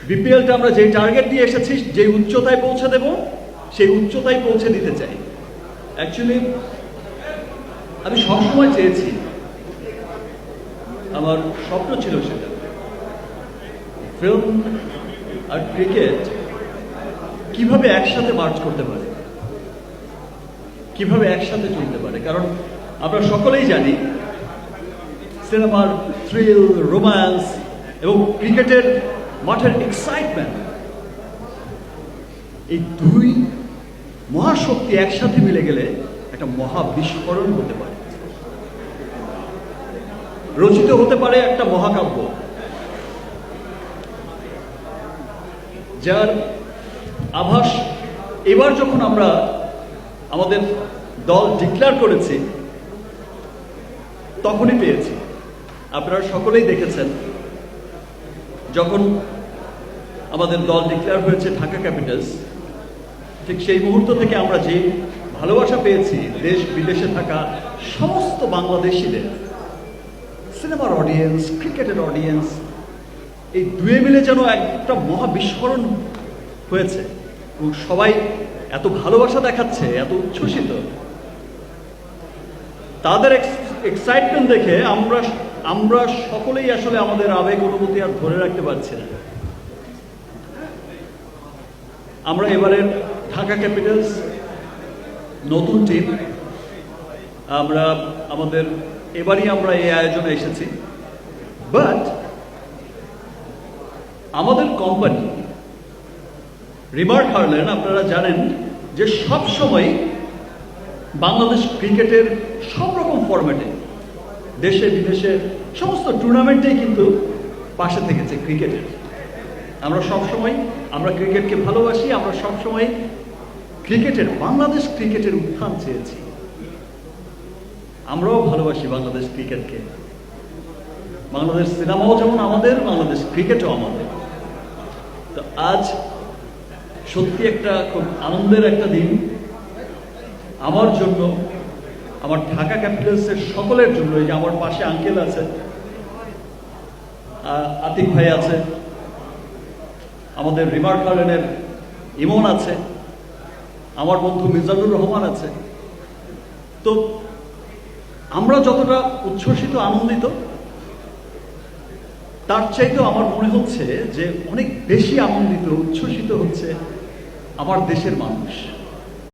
বিপিএলটা আমরা যে টার্গেট নিয়ে এসেছি, যে উচ্চতায় পৌঁছে দেব, সেই উচ্চতায় পৌঁছে দিতে চাই। অ্যাকচুয়ালি আমি সবসময় চেয়েছি, আমার স্বপ্ন ছিল সেটা, ফিল্ম আর ক্রিকেট কিভাবে একসাথে মার্চ করতে পারে, কিভাবে একসাথে চলতে পারে। কারণ আমরা সকলেই জানি সিনেমার থ্রিল, রোম্যান্স এবং ক্রিকেটের মাঠের এক্সাইটমেন্ট, এই দুই মহাশক্তি একসাথে মিলে গেলে একটা মহা বিস্ফোরণ হতে পারে, রচিত হতে পারে একটা মহাকাব্য, যার আভাস এবার যখন আমরা আমাদের দল ডিক্লেয়ার করেছি তখনই পেয়েছি। আপনারা সকলেই দেখেছেন, যখন আমাদের দল ডিক্লেয়ার হয়েছে ঢাকা ক্যাপিটালস, ঠিক সেই মুহূর্ত থেকে আমরা যে ভালোবাসা পেয়েছি দেশ বিদেশে থাকা সমস্ত বাংলাদেশিদের, সিনেমার অডিয়েন্স, ক্রিকেটের অডিয়েন্স, এই দুয়ে মিলে যেন একটা মহা বিস্ফোরণ হয়েছে এবং সবাই এত ভালোবাসা দেখাচ্ছে, এত উচ্ছ্বসিত। তাদের এক্সাইটমেন্ট দেখে আমরা সকলেই আসলে আমাদের আবেগ অনুভূতি আর ধরে রাখতে পারছি না। আমরা এবারের ঢাকা ক্যাপিটালস নতুন টিম, এবারই আমরা এই আয়োজনে এসেছি। বাট আমাদের কোম্পানি রিমার্ক হারলেন, আপনারা জানেন যে সব সময় বাংলাদেশ ক্রিকেটের সব রকম ফরম্যাটে, দেশে বিদেশে সমস্ত টুর্নামেন্টেই কিন্তু পাশে থেকেছে ক্রিকেটের। আমরা ক্রিকেটকে ভালোবাসি, আমরা সবসময় বাংলাদেশ ক্রিকেটের উত্থান চেয়েছি। আমরাও ভালোবাসি বাংলাদেশ ক্রিকেটকে। বাংলাদেশ সিনেমাও যেমন আমাদের, বাংলাদেশ ক্রিকেটও আমাদের। তো আজ সত্যি একটা খুব আনন্দের একটা দিন আমার জন্য, আমার ঢাকা ক্যাপিটালসের সকলের জন্য। এই যে আমার পাশে আঙ্কেল আছে, আতিক ভাই আছে, আমাদের রিমার্ক হারলেনের ইমন আছে, আমার বন্ধু মিজানুর রহমান আছে। তো আমরা যতটা উচ্ছ্বসিত, আনন্দিত, তার চাইতেও আমার মনে হচ্ছে যে অনেক বেশি আনন্দিত, উচ্ছ্বসিত হচ্ছে আমার দেশের মানুষ।